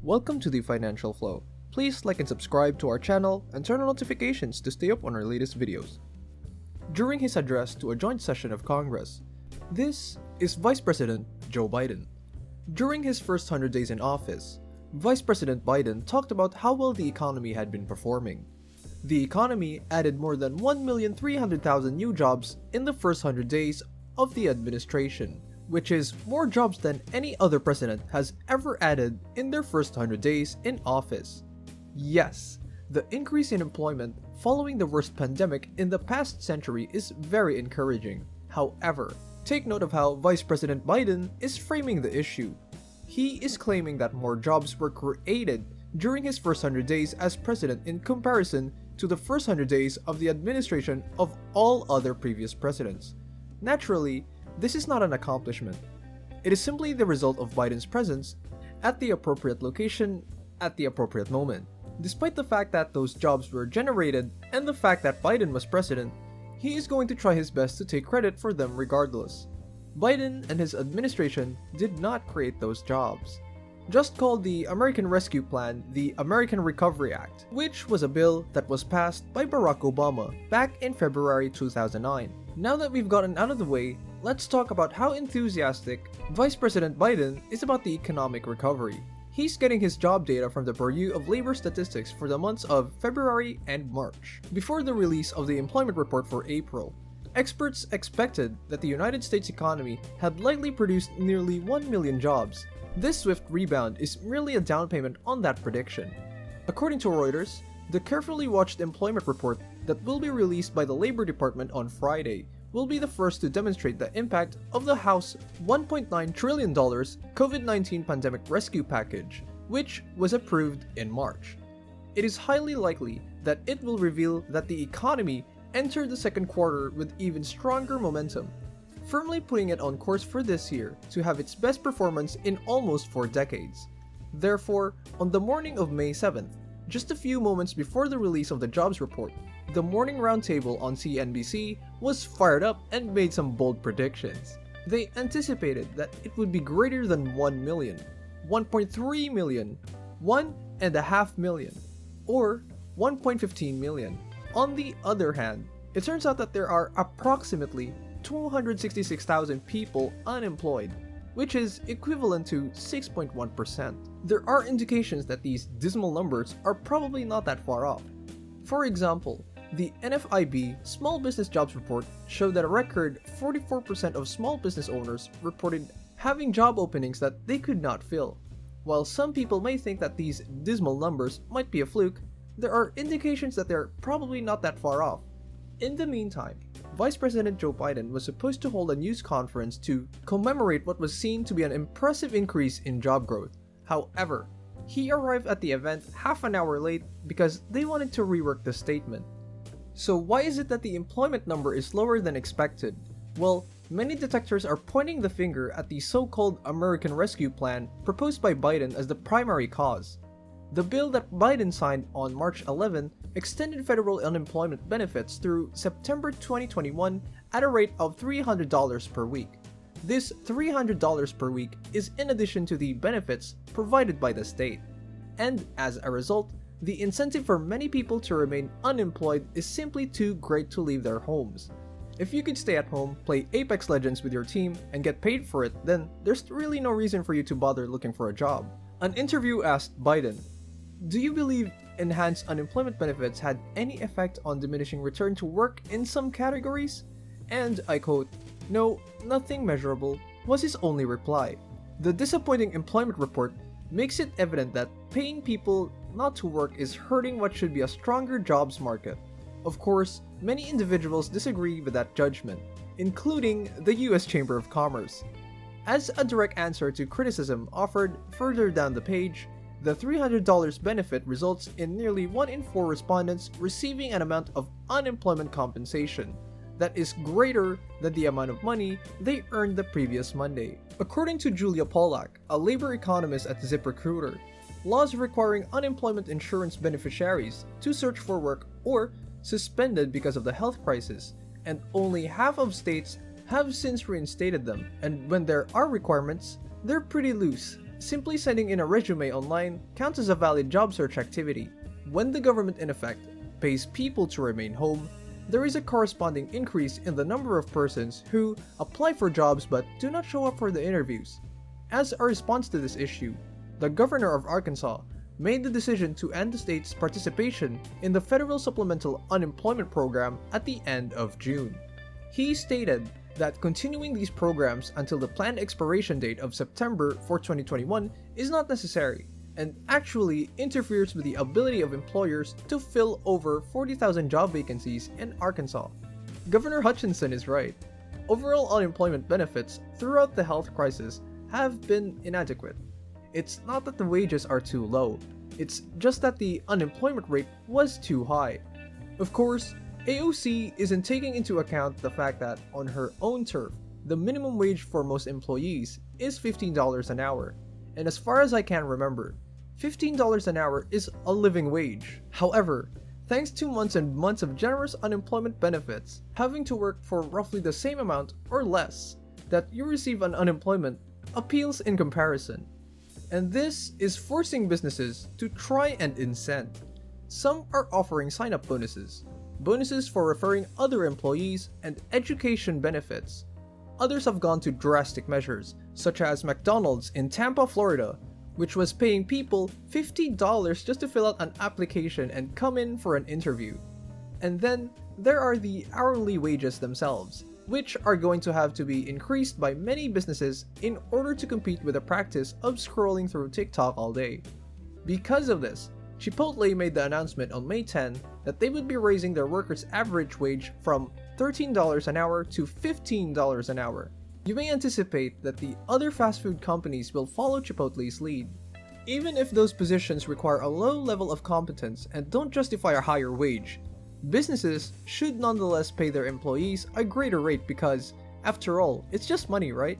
Welcome to the Financial Flow. Please like and subscribe to our channel and turn on notifications to stay up on our latest videos. During his address to a joint session of Congress, this is Vice President Joe Biden. During his first 100 days in office, Vice President Biden talked about how well the economy had been performing. The economy added more than 1,300,000 new jobs in the first 100 days of the administration, which is more jobs than any other president has ever added in their first 100 days in office. Yes, the increase in employment following the worst pandemic in the past century is very encouraging. However, take note of how Vice President Biden is framing the issue. He is claiming that more jobs were created during his first 100 days as president in comparison to the first 100 days of the administration of all other previous presidents. Naturally, this is not an accomplishment. It is simply the result of Biden's presence at the appropriate location at the appropriate moment. Despite the fact that those jobs were generated and the fact that Biden was president, he is going to try his best to take credit for them regardless. Biden and his administration did not create those jobs. Just called the American Rescue Plan the American Recovery Act, which was a bill that was passed by Barack Obama back in February 2009. Now that we've gotten out of the way, let's talk about how enthusiastic Vice President Biden is about the economic recovery. He's getting his job data from the Bureau of Labor Statistics for the months of February and March, before the release of the employment report for April. Experts expected that the United States economy had likely produced nearly 1 million jobs. This swift rebound is merely a down payment on that prediction. According to Reuters, the carefully watched employment report that will be released by the Labor Department on Friday will be the first to demonstrate the impact of the House $1.9 trillion COVID-19 pandemic rescue package, which was approved in March. It is highly likely that it will reveal that the economy entered the second quarter with even stronger momentum, firmly putting it on course for this year to have its best performance in almost 4 decades. Therefore, on the morning of May 7th, just a few moments before the release of the jobs report, the morning roundtable on CNBC was fired up and made some bold predictions. They anticipated that it would be greater than 1 million, 1.3 million, 1.5 million, or 1.15 million. On the other hand, it turns out that there are approximately 266,000 people unemployed, which is equivalent to 6.1%. There are indications that these dismal numbers are probably not that far off. For example, the NFIB Small Business Jobs Report showed that a record 44% of small business owners reported having job openings that they could not fill. While some people may think that these dismal numbers might be a fluke, there are indications that they're probably not that far off. In the meantime, Vice President Joe Biden was supposed to hold a news conference to commemorate what was seen to be an impressive increase in job growth. However, he arrived at the event half an hour late because they wanted to rework the statement. So why is it that the employment number is lower than expected? Well, many detectors are pointing the finger at the so-called American Rescue Plan proposed by Biden as the primary cause. The bill that Biden signed on March 11 extended federal unemployment benefits through September 2021 at a rate of $300 per week. This $300 per week is in addition to the benefits provided by the state. And as a result, the incentive for many people to remain unemployed is simply too great to leave their homes. If you could stay at home, play Apex Legends with your team, and get paid for it, then there's really no reason for you to bother looking for a job. An interview asked Biden, "Do you believe enhanced unemployment benefits had any effect on diminishing return to work in some categories?" And I quote, "No, nothing measurable," was his only reply. The disappointing employment report makes it evident that paying people not to work is hurting what should be a stronger jobs market. Of course, many individuals disagree with that judgment, including the US Chamber of Commerce. As a direct answer to criticism offered further down the page, the $300 benefit results in nearly 1 in 4 respondents receiving an amount of unemployment compensation that is greater than the amount of money they earned the previous Monday. According to Julia Pollack, a labor economist at ZipRecruiter, laws requiring unemployment insurance beneficiaries to search for work or suspended because of the health crisis, and only half of states have since reinstated them, and when there are requirements, they're pretty loose, simply sending in a resume online counts as a valid job search activity. When the government in effect pays people to remain home, there is a corresponding increase in the number of persons who apply for jobs but do not show up for the interviews. As a response to this issue, the governor of Arkansas made the decision to end the state's participation in the federal supplemental unemployment program at the end of June. He stated that continuing these programs until the planned expiration date of September for 2021 is not necessary and actually interferes with the ability of employers to fill over 40,000 job vacancies in Arkansas. Governor Hutchinson is right. Overall unemployment benefits throughout the health crisis have been inadequate. It's not that the wages are too low, it's just that the unemployment rate was too high. Of course, AOC isn't taking into account the fact that on her own turf, the minimum wage for most employees is $15 an hour, and as far as I can remember, $15 an hour is a living wage. However, thanks to months and months of generous unemployment benefits, having to work for roughly the same amount or less that you receive on unemployment appeals in comparison. And this is forcing businesses to try and incent. Some are offering sign-up bonuses for referring other employees, and education benefits. Others have gone to drastic measures, such as McDonald's in Tampa, Florida, which was paying people $50 just to fill out an application and come in for an interview. And then there are the hourly wages themselves, which are going to have to be increased by many businesses in order to compete with the practice of scrolling through TikTok all day. Because of this, Chipotle made the announcement on May 10 that they would be raising their workers' average wage from $13 an hour to $15 an hour. You may anticipate that the other fast food companies will follow Chipotle's lead. Even if those positions require a low level of competence and don't justify a higher wage, businesses should nonetheless pay their employees a greater rate because, after all, it's just money, right?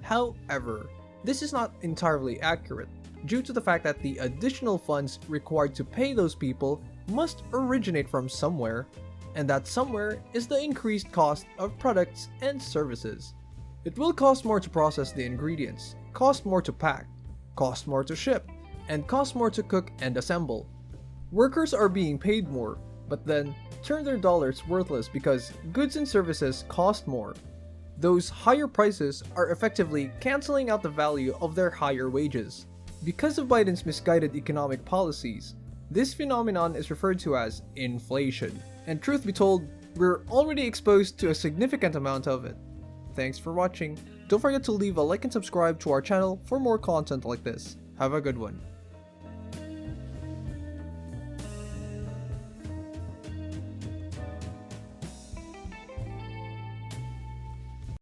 However, this is not entirely accurate, due to the fact that the additional funds required to pay those people must originate from somewhere, and that somewhere is the increased cost of products and services. It will cost more to process the ingredients, cost more to pack, cost more to ship, and cost more to cook and assemble. Workers are being paid more, but then turn their dollars worthless because goods and services cost more. Those higher prices are effectively canceling out the value of their higher wages. Because of Biden's misguided economic policies, this phenomenon is referred to as inflation. And truth be told, we're already exposed to a significant amount of it. Thanks for watching. Don't forget to leave a like and subscribe to our channel for more content like this. Have a good one.